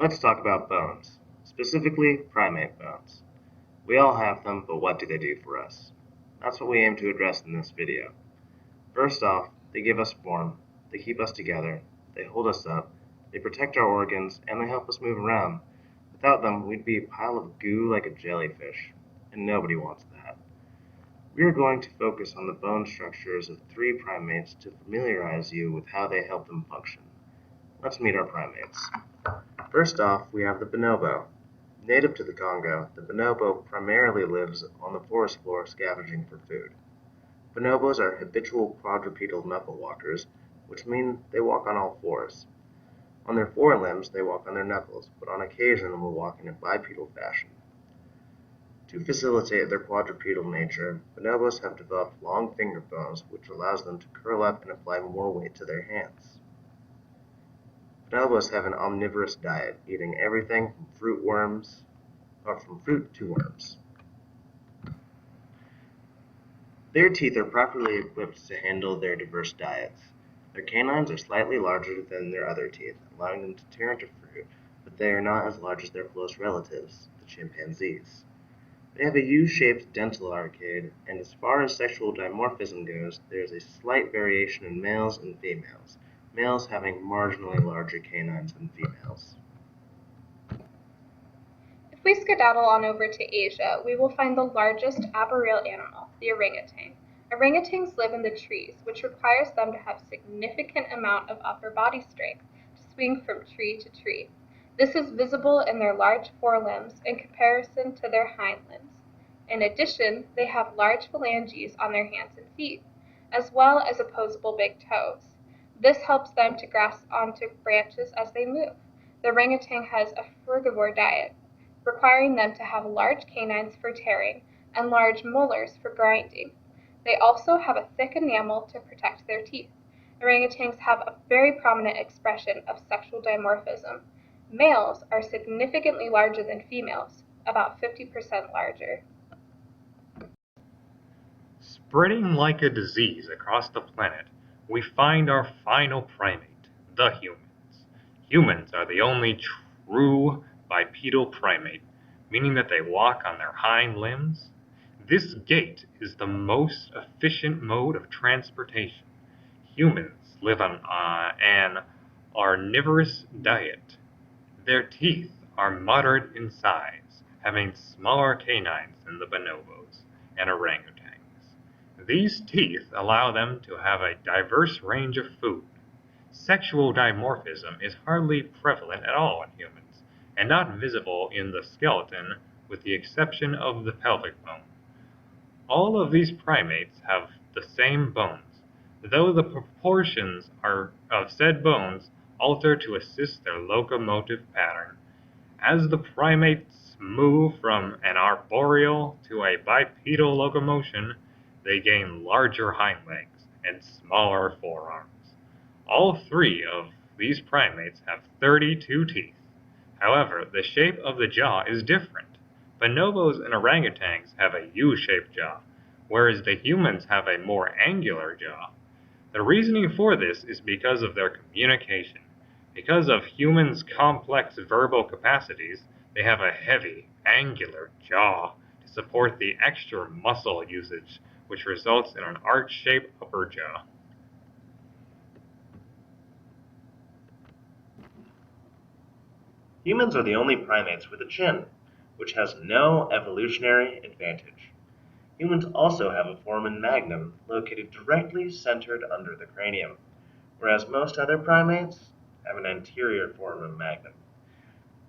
Let's talk about bones, specifically primate bones. We all have them, but what do they do for us? That's what we aim to address in this video. First off, they give us form, they keep us together, they hold us up, they protect our organs, and they help us move around. Without them, we'd be a pile of goo like a jellyfish, and nobody wants that. We are going to focus on the bone structures of 3 primates to familiarize you with how they help them function. Let's meet our primates. First off, we have the bonobo. Native to the Congo, the bonobo primarily lives on the forest floor scavenging for food. Bonobos are habitual quadrupedal knuckle walkers, which mean they walk on all fours. On their forelimbs, they walk on their knuckles, but on occasion will walk in a bipedal fashion. To facilitate their quadrupedal nature, bonobos have developed long finger bones, which allows them to curl up and apply more weight to their hands. Bonobos have an omnivorous diet, eating everything from fruit to worms. Their teeth are properly equipped to handle their diverse diets. Their canines are slightly larger than their other teeth, allowing them to tear into fruit, but they are not as large as their close relatives, the chimpanzees. They have a U-shaped dental arcade, and as far as sexual dimorphism goes, there is a slight variation in males and females, males having marginally larger canines than females. If we skedaddle on over to Asia, we will find the largest arboreal animal, the orangutan. Orangutans live in the trees, which requires them to have a significant amount of upper body strength to swing from tree to tree. This is visible in their large forelimbs in comparison to their hind limbs. In addition, they have large phalanges on their hands and feet, as well as opposable big toes. This helps them to grasp onto branches as they move. The orangutan has a frugivore diet, requiring them to have large canines for tearing and large molars for grinding. They also have a thick enamel to protect their teeth. Orangutans have a very prominent expression of sexual dimorphism. Males are significantly larger than females, about 50% larger. Spreading like a disease across the planet, we find our final primate, the humans. Humans are the only true bipedal primate, meaning that they walk on their hind limbs. This gait is the most efficient mode of transportation. Humans live on an omnivorous diet. Their teeth are moderate in size, having smaller canines than the bonobos and orangutans. These teeth allow them to have a diverse range of food. Sexual dimorphism is hardly prevalent at all in humans, and not visible in the skeleton with the exception of the pelvic bone. All of these primates have the same bones, though the proportions of said bones alter to assist their locomotive pattern. As the primates move from an arboreal to a bipedal locomotion, they gain larger hind legs and smaller forearms. All 3 of these primates have 32 teeth. However, the shape of the jaw is different. Bonobos and orangutans have a U-shaped jaw, whereas the humans have a more angular jaw. The reasoning for this is because of their communication. Because of humans' complex verbal capacities, they have a heavy, angular jaw to support the extra muscle usage, which results in an arch-shaped upper jaw. Humans are the only primates with a chin, which has no evolutionary advantage. Humans also have a foramen magnum located directly centered under the cranium, whereas most other primates have an anterior foramen magnum.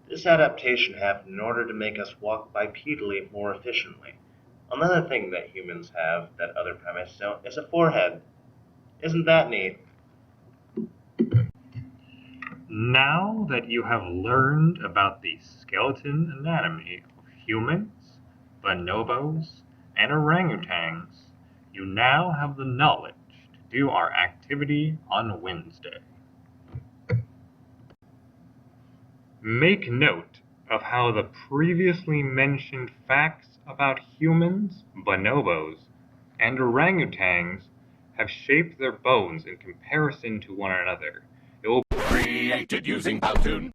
This adaptation happened in order to make us walk bipedally more efficiently. Another thing that humans have that other primates don't is a forehead. Isn't that neat? Now that you have learned about the skeleton anatomy of humans, bonobos, and orangutans, you now have the knowledge to do our activity on Wednesday. Make note of how the previously mentioned facts about humans, bonobos, and orangutans have shaped their bones in comparison to one another. Created using Powtoon.